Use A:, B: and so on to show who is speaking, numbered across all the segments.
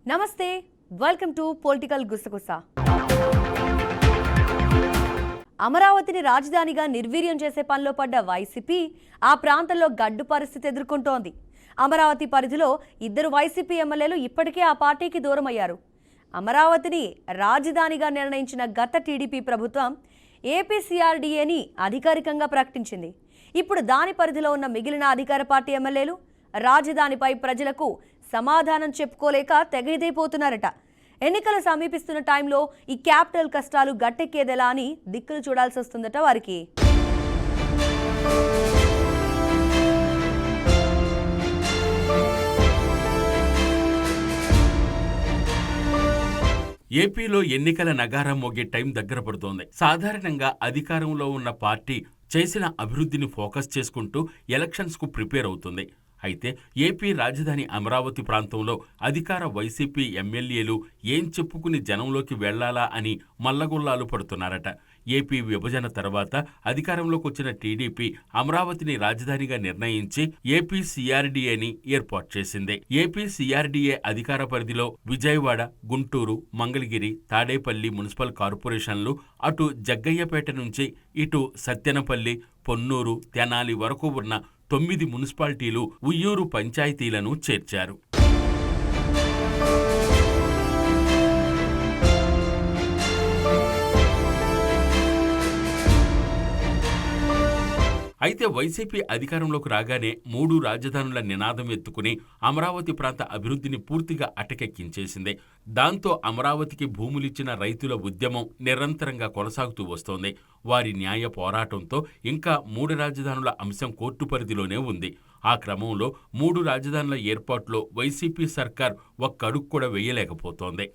A: నమస్తే, welcome to political గుసగుస. అమరావతిని రాజధానిగా నిర్వీర్యం చేసే పనిలో పడ్డ వైసీపీ ఆ ప్రాంతంలో గడ్డు పరిస్థితి ఎదుర్కొంటోంది. అమరావతి పరిధిలో 2 వైసీపీ ఎమ్మెల్యేలు ఇప్పటికే ఆ పార్టీకి దూరమయ్యారు. అమరావతిని రాజధానిగా నిర్ణయించిన గత టీడీపీ ప్రభుత్వం ఏపీసీఆర్డీఏని అధికారికంగా ప్రకటించింది. ఇప్పుడు దాని పరిధిలో ఉన్న మిగిలిన అధికార పార్టీ ఎమ్మెల్యేలు రాజధానిపై ప్రజలకు సమాధానం చెప్పుకోలేక తెగైపోతున్నారట. ఎన్నికలు సమీపిస్తున్న టైంలో ఈ క్యాపిటల్ కష్టాలు గట్టెక్కేదెలా అని దిక్కులు చూడాల్సి వస్తుందట వారికి.
B: ఏపీలో ఎన్నికల నగారం మోగే టైం దగ్గర పడుతోంది. సాధారణంగా అధికారంలో ఉన్న పార్టీ చేసిన అభివృద్ధిని ఫోకస్ చేసుకుంటూ ఎలక్షన్స్కు ప్రిపేర్ అవుతుంది. అయితే ఏపీ రాజధాని అమరావతి ప్రాంతంలో అధికార వైసీపీ ఎమ్మెల్యేలు ఏం చెప్పుకుని జనంలోకి వెళ్లాలా అని మల్లగొల్లాలు పడుతున్నారట. ఏపీ విభజన తర్వాత అధికారంలోకి వచ్చిన టీడీపీ అమరావతిని రాజధానిగా నిర్ణయించి ఏపీసీఆర్డీఏని ఏర్పాటు చేసింది. ఏపీసీఆర్డీఏ అధికార పరిధిలో విజయవాడ, గుంటూరు, మంగళగిరి, తాడేపల్లి మున్సిపల్ కార్పొరేషన్లు, అటు జగ్గయ్యపేట నుంచి ఇటు సత్తెనపల్లి, పొన్నూరు, తెనాలి వరకు ఉన్న 9 మున్సిపాలిటీలు, ఉయ్యూరు పంచాయతీలను చేర్చారు. అయితే వైసీపీ అధికారంలోకి రాగానే 3 రాజధానుల నినాదం ఎత్తుకుని అమరావతి ప్రాంత అభివృద్ధిని పూర్తిగా అటకెక్కించేసింది. దాంతో అమరావతికి భూములిచ్చిన రైతుల ఉద్యమం నిరంతరంగా కొనసాగుతూ వస్తోంది. వారి న్యాయ పోరాటంతో ఇంకా 3 రాజధానుల అంశం కోర్టు పరిధిలోనే ఉంది. ఆ క్రమంలో 3 రాజధానుల ఏర్పాటులో వైసీపీ సర్కార్ ఒక్క అడుగు కూడా వేయలేకపోతోంది.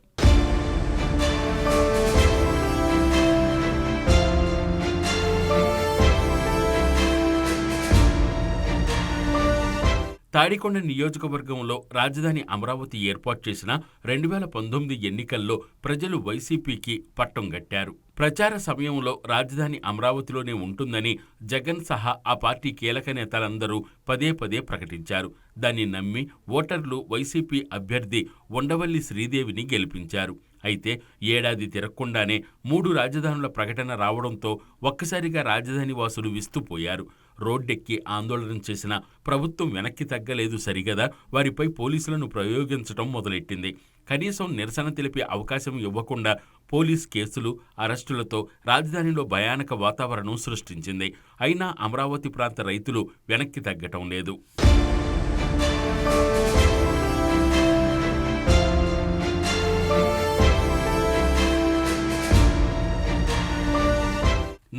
B: తాడికొండ నియోజకవర్గంలో రాజధాని అమరావతి ఏర్పాటు చేసిన 2019 ఎన్నికల్లో ప్రజలు వైసీపీకి పట్టం గట్టారు. ప్రచార సమయంలో రాజధాని అమరావతిలోనే ఉంటుందని జగన్ సహా ఆ పార్టీ కీలక నేతలందరూ పదే పదే ప్రకటించారు. దాన్ని నమ్మి ఓటర్లు వైసీపీ అభ్యర్థి ఉండవల్లి శ్రీదేవిని గెలిపించారు. అయితే ఏడాది తిరగకుండానే 3 రాజధానుల ప్రకటన రావడంతో ఒక్కసారిగా రాజధాని వాసులు విస్తుపోయారు. రోడ్డెక్కి ఆందోళన చేసిన ప్రభుత్వం వెనక్కి తగ్గలేదు సరిగదా, వారిపై పోలీసులను ప్రయోగించడం మొదలెట్టింది. కనీసం నిరసన తెలిపే అవకాశం ఇవ్వకుండా పోలీస్ కేసులు, అరెస్టులతో రాజధానిలో భయానక వాతావరణం సృష్టించింది. అయినా అమరావతి ప్రాంత రైతులు వెనక్కి తగ్గటం లేదు.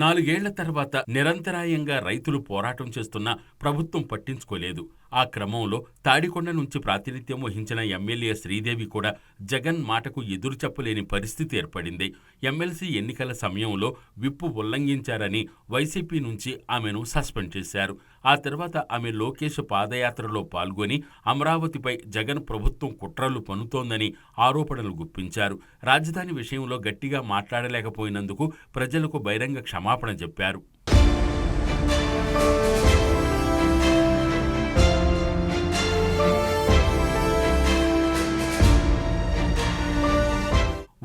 B: నాలుగేళ్ల తర్వాత నిరంతరాయంగా రైతులు పోరాటం చేస్తున్నా ప్రభుత్వం పట్టించుకోలేదు. ఆ క్రమంలో తాడికొండ నుంచి ప్రాతినిధ్యం వహించిన ఎమ్మెల్యే శ్రీదేవి కూడా జగన్ మాటకు ఎదురు చెప్పలేని పరిస్థితి ఏర్పడింది. ఎమ్మెల్సీ ఎన్నికల సమయంలో విప్పు ఉల్లంఘించారని వైసీపీ నుంచి ఆమెను సస్పెండ్ చేశారు. ఆ తర్వాత ఆమె లోకేష్ పాదయాత్రలో పాల్గొని అమరావతిపై జగన్ ప్రభుత్వం కుట్రలు పన్నుతోందని ఆరోపణలు గుప్పించారు. రాజధాని విషయంలో గట్టిగా మాట్లాడలేకపోయినందుకు ప్రజలకు బహిరంగ క్షమాపణ చెప్పారు.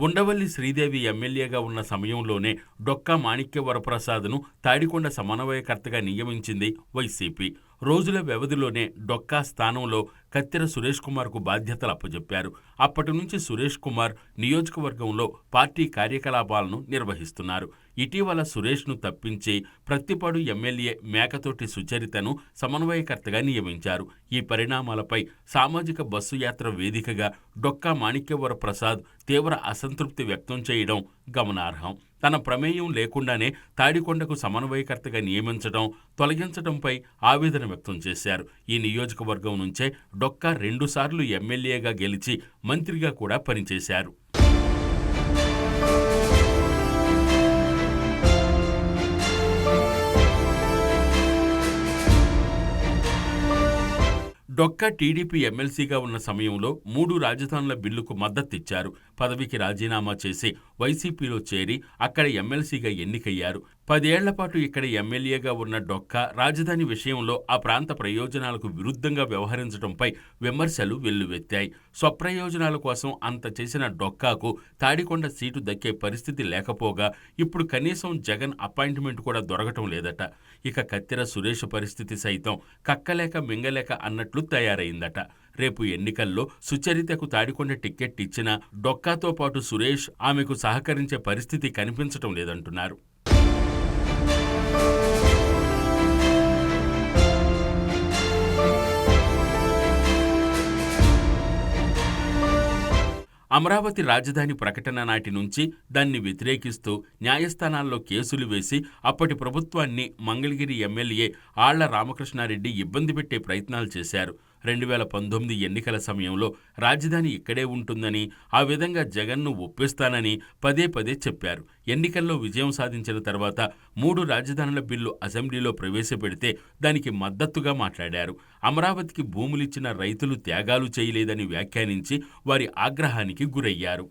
B: ఉండవల్లి శ్రీదేవి ఎమ్మెల్యేగా ఉన్న సమయంలోనే డొక్కా మాణిక్య వరప్రసాద్ను తాడికొండ సమన్వయకర్తగా నియమించింది వైసీపీ. రోజుల వ్యవధిలోనే డొక్కా స్థానంలో కత్తెర సురేష్ కుమార్కు బాధ్యతలు అప్పచెప్పారు. అప్పటి నుంచి సురేష్ కుమార్ నియోజకవర్గంలో పార్టీ కార్యకలాపాలను నిర్వహిస్తున్నారు. ఇటీవల సురేష్ను తప్పించి ప్రత్తిపాడు ఎమ్మెల్యే మేకతోటి సుచరితను సమన్వయకర్తగా నియమించారు. ఈ పరిణామాలపై సామాజిక బస్సు యాత్ర వేదికగా డొక్కా మాణిక్యవర ప్రసాద్ తీవ్ర అసంతృప్తి వ్యక్తం చేయడం గమనార్హం. తన ప్రమేయం లేకుండానే తాడికొండకు సమన్వయకర్తగా నియమించడం, తొలగించడంపై ఆవేదన వ్యక్తం చేశారు. ఈ నియోజకవర్గం నుంచే డొక్కా 2 సార్లు ఎమ్మెల్యేగా గెలిచి మంత్రిగా కూడా పనిచేశారు. డొక్కా టీడీపీ ఎమ్మెల్సీగా ఉన్న సమయంలో 3 రాజధానుల బిల్లుకు మద్దతిచ్చారు. పదవికి రాజీనామా చేసి వైసీపీలో చేరి అక్కడ ఎమ్మెల్సీగా ఎన్నికయ్యారు. 10 ఏళ్ల పాటు ఇక్కడ ఎమ్మెల్యేగా ఉన్న డొక్కా రాజధాని విషయంలో ఆ ప్రాంత ప్రయోజనాలకు విరుద్ధంగా వ్యవహరించడంపై విమర్శలు వెల్లువెత్తాయి. స్వప్రయోజనాల కోసం అంత చేసిన డొక్కాకు తాడికొండ సీటు దక్కే పరిస్థితి లేకపోగా ఇప్పుడు కనీసం జగన్ అపాయింట్మెంట్ కూడా దొరకటం లేదట. ఇక కత్తెర సురేష్ పరిస్థితి సైతం కక్కలేక మింగలేక అన్నట్లు తయారైందట. రేపు ఎన్నికల్లో సుచరితకు తాడికొండ టిక్కెట్ ఇచ్చినా డొక్కాతో పాటు సురేష్ ఆమెకు సహకరించే పరిస్థితి కనిపించటం లేదంటున్నారు. అమరావతి రాజధాని ప్రకటన నాటి నుంచి దాన్ని వ్యతిరేకిస్తూ న్యాయస్థానాల్లో కేసులు వేసి అప్పటి ప్రభుత్వాన్ని మంగళగిరి ఎమ్మెల్యే ఆళ్ల రామకృష్ణారెడ్డి ఇబ్బంది పెట్టే ప్రయత్నాలు చేశారు. 2019 ఎన్నికల సమయంలో రాజధాని ఇక్కడే ఉంటుందని, ఆ విధంగా జగన్ను ఒప్పిస్తానని పదే పదే చెప్పారు. ఎన్నికల్లో విజయం సాధించిన తర్వాత 3 రాజధానుల బిల్లు అసెంబ్లీలో ప్రవేశపెడితే దానికి మద్దతుగా మాట్లాడారు. అమరావతికి భూములిచ్చిన రైతులు త్యాగాలు చేయలేదని వ్యాఖ్యానించి వారి ఆగ్రహానికి గురయ్యారు.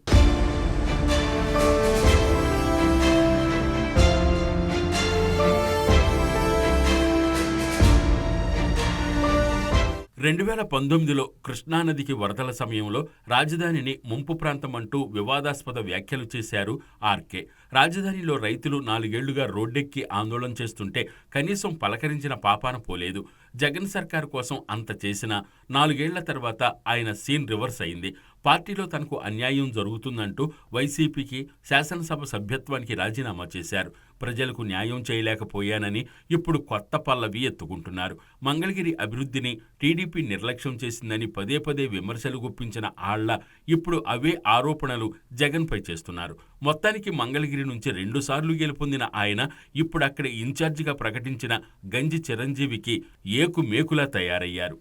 B: రెండు 2019లో కృష్ణానదికి వరదల సమయంలో రాజధానిని ముంపు ప్రాంతం అంటూ వివాదాస్పద వ్యాఖ్యలు చేశారు ఆర్కే. రాజధానిలో రైతులు 4 ఏళ్లుగా రోడ్డెక్కి ఆందోళన చేస్తుంటే కనీసం పలకరించిన పాపాన పోలేదు. జగన్ సర్కారు కోసం అంత చేసినా 4 ఏళ్ల తర్వాత ఆయన సీన్ రివర్స్ అయింది. పార్టీలో తనకు అన్యాయం జరుగుతుందంటూ వైసీపీకి శాసనసభ సభ్యత్వానికి రాజీనామా చేశారు. ప్రజలకు న్యాయం చేయలేకపోయానని ఇప్పుడు కొత్త పల్లవి ఎత్తుకుంటున్నారు. మంగళగిరి అభివృద్ధిని టీడీపీ నిర్లక్ష్యం చేసిందని పదే పదే విమర్శలు గుప్పించిన ఆళ్ల ఇప్పుడు అవే ఆరోపణలు జగన్పై చేస్తున్నారు. మొత్తానికి మంగళగిరి నుంచి 2 సార్లు గెలుపొందిన ఆయన ఇప్పుడు అక్కడ ఇన్ఛార్జిగా ప్రకటించిన గంజి చిరంజీవికి ఏకు మేకులా తయారయ్యారు.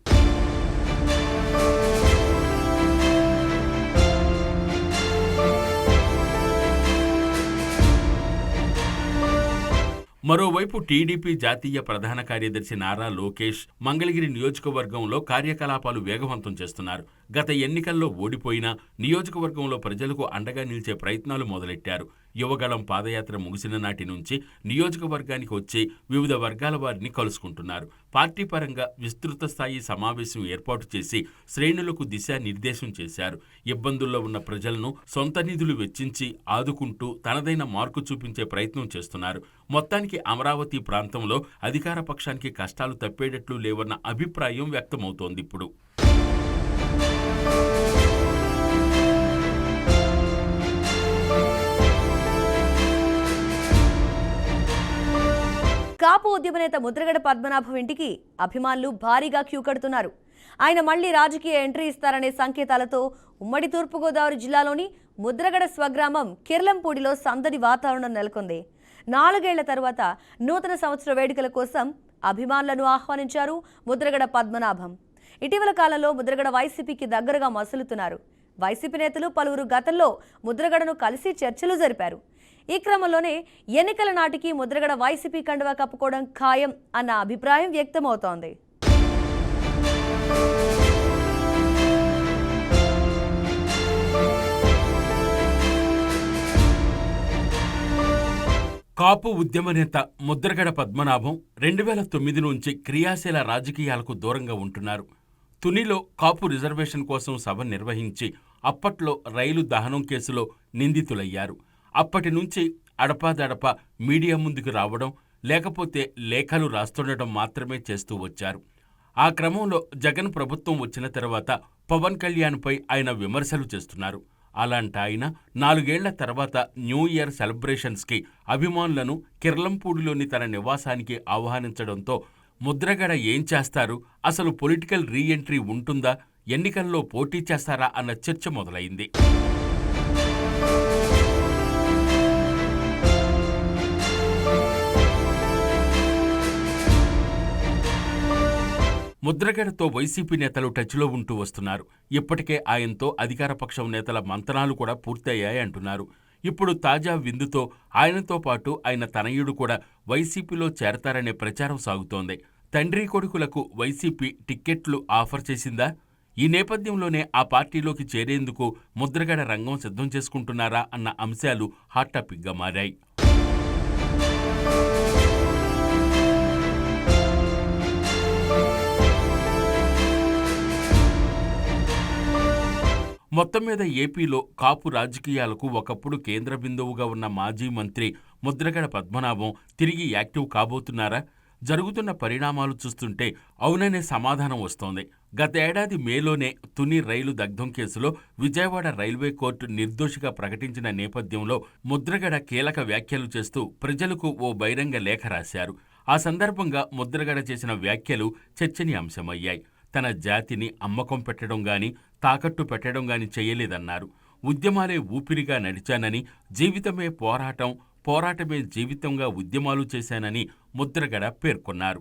B: మరోవైపు టీడీపీ జాతీయ ప్రధాన కార్యదర్శి నారా లోకేష్ మంగళగిరి నియోజకవర్గంలో కార్యకలాపాలు వేగవంతం చేస్తున్నారు. గత ఎన్నికల్లో ఓడిపోయినా నియోజకవర్గంలో ప్రజలకు అండగా నిలిచే ప్రయత్నాలు మొదలెట్టారు. యువగళం పాదయాత్ర ముగిసిన నాటి నుంచి నియోజకవర్గానికి వచ్చి వివిధ వర్గాల వారిని కలుసుకుంటున్నారు. పార్టీ పరంగా విస్తృత స్థాయి సమావేశం ఏర్పాటు చేసి శ్రేణులకు దిశానిర్దేశం చేశారు. ఇబ్బందుల్లో ఉన్న ప్రజలను సొంత నిధులు వెచ్చించి ఆదుకుంటూ తనదైన మార్కు చూపించే ప్రయత్నం చేస్తున్నారు. మొత్తానికి అమరావతి ప్రాంతంలో అధికార పక్షానికి కష్టాలు తప్పేటట్లు లేవన్న అభిప్రాయం వ్యక్తమవుతోంది. ఇప్పుడు
A: కాపు ఉద్యమ నేత ముద్రగడ పద్మనాభం ఇంటికి అభిమానులు భారీగా క్యూ కడుతున్నారు. ఆయన మళ్లీ రాజకీయ ఎంట్రీ ఇస్తారనే సంకేతాలతో ఉమ్మడి తూర్పుగోదావరి జిల్లాలోని ముద్రగడ స్వగ్రామం కిర్లంపూడిలో సందడి వాతావరణం నెలకొంది. 4 ఏళ్ల తర్వాత నూతన సంవత్సర వేడుకల కోసం అభిమానులను ఆహ్వానించారు ముద్రగడ పద్మనాభం. ఇటీవల కాలంలో ముద్రగడ వైసీపీకి దగ్గరగా మసులుతున్నారు. వైసీపీ నేతలు పలువురు గతంలో ముద్రగడను కలిసి చర్చలు జరిపారు. ఈ క్రమంలోనే ఎన్నికల నాటికి ముద్రగడ వైసీపీ కండువా కప్పుకోవడం ఖాయం అన్న అభిప్రాయం వ్యక్తమవుతోంది.
B: కాపు ఉద్యమ నేత ముద్రగడ పద్మనాభం 2009 నుంచి క్రియాశీల రాజకీయాలకు దూరంగా ఉంటున్నారు. తునిలో కాపు రిజర్వేషన్ కోసం సభ నిర్వహించి అప్పట్లో రైలు దహనం కేసులో నిందితులయ్యారు. అప్పటి నుంచి అడపాదడపా మీడియా ముందుకు రావడం, లేకపోతే లేఖలు రాస్తుండటం మాత్రమే చేస్తూ వచ్చారు. ఆ క్రమంలో జగన్ ప్రభుత్వం వచ్చిన తర్వాత పవన్ కళ్యాణ్పై ఆయన విమర్శలు చేస్తున్నారు. అలాంటి ఆయన 4 ఏళ్ల తర్వాత న్యూ ఇయర్ సెలబ్రేషన్స్కి అభిమానులను కిర్లంపూడిలోని తన నివాసానికి ఆహ్వానించడంతో ముద్రగడ ఏం చేస్తారు, అసలు పొలిటికల్ రీఎంట్రీ ఉంటుందా, ఎన్నికల్లో పోటీ చేస్తారా అన్న చర్చ మొదలైంది. ముద్రగడతో వైసీపీ నేతలు టచ్లో ఉంటూ వస్తున్నారు. ఇప్పటికే ఆయనతో అధికార పక్షం నేతల మంతనాలు కూడా పూర్తయ్యాయి అంటున్నారు. ఇప్పుడు తాజా విందుతో ఆయనతో పాటు ఆయన తనయుడు కూడా వైసీపీలో చేరతారనే ప్రచారం సాగుతోంది. తండ్రి కొడుకులకు వైసీపీ టిక్కెట్లు ఆఫర్ చేసిందా? ఈ నేపథ్యంలోనే ఆ పార్టీలోకి చేరేందుకు ముద్రగడ రంగం సిద్ధం చేసుకుంటున్నారా అన్న అంశాలు హాట్ టాపిక్గా మారాయి. మొత్తం మీద ఏపీలో కాపు రాజకీయాలకు ఒకప్పుడు కేంద్ర బిందువుగా ఉన్న మాజీ మంత్రి ముద్రగడ పద్మనాభం తిరిగి యాక్టివ్ కాబోతున్నారా? జరుగుతున్న పరిణామాలు చూస్తుంటే అవుననే సమాధానం వస్తోంది. గత ఏడాది మేలోనే తుని రైలు దగ్ధం కేసులో విజయవాడ రైల్వే కోర్టు నిర్దోషిగా ప్రకటించిన నేపథ్యంలో ముద్రగడ కీలక వ్యాఖ్యలు చేస్తూ ప్రజలకు ఓ బహిరంగ లేఖ రాశారు. ఆ సందర్భంగా ముద్రగడ చేసిన వ్యాఖ్యలు చర్చనీయాంశమయ్యాయి. తన జాతిని అమ్మకం పెట్టడం గాని తాకట్టు పెట్టడం గాని చేయలేదన్నారు. ఉద్యమాలే ఊపిరిగా నడిచానని, జీవితమే పోరాటం, పోరాటమే జీవితంగా ఉద్యమాలు చేశానని ముద్రగడ పేర్కొన్నారు.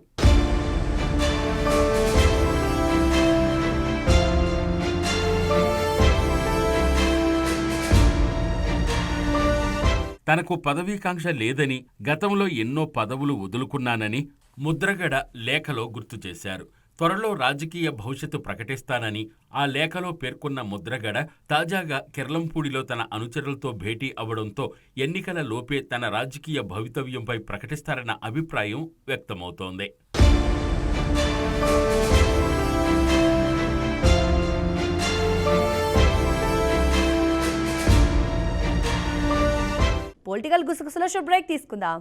B: తనకు పదవీకాంక్ష లేదని, గతంలో ఎన్నో పదవులు వదులుకున్నానని ముద్రగడ లేఖలో గుర్తు చేశారు. త్వరలో రాజకీయ భవిష్యత్తు ప్రకటిస్తానని ఆ లేఖలో పేర్కొన్న ముద్రగడ తాజాగా కిర్లంపూడిలో తన అనుచరులతో భేటీ అవడంతో ఎన్నికల లోపే తన రాజకీయ భవితవ్యంపై ప్రకటిస్తారన్న అభిప్రాయం వ్యక్తమవుతోంది.
A: పొలిటికల్ గుసగుసలో బ్రేక్ తీసుకుందాం.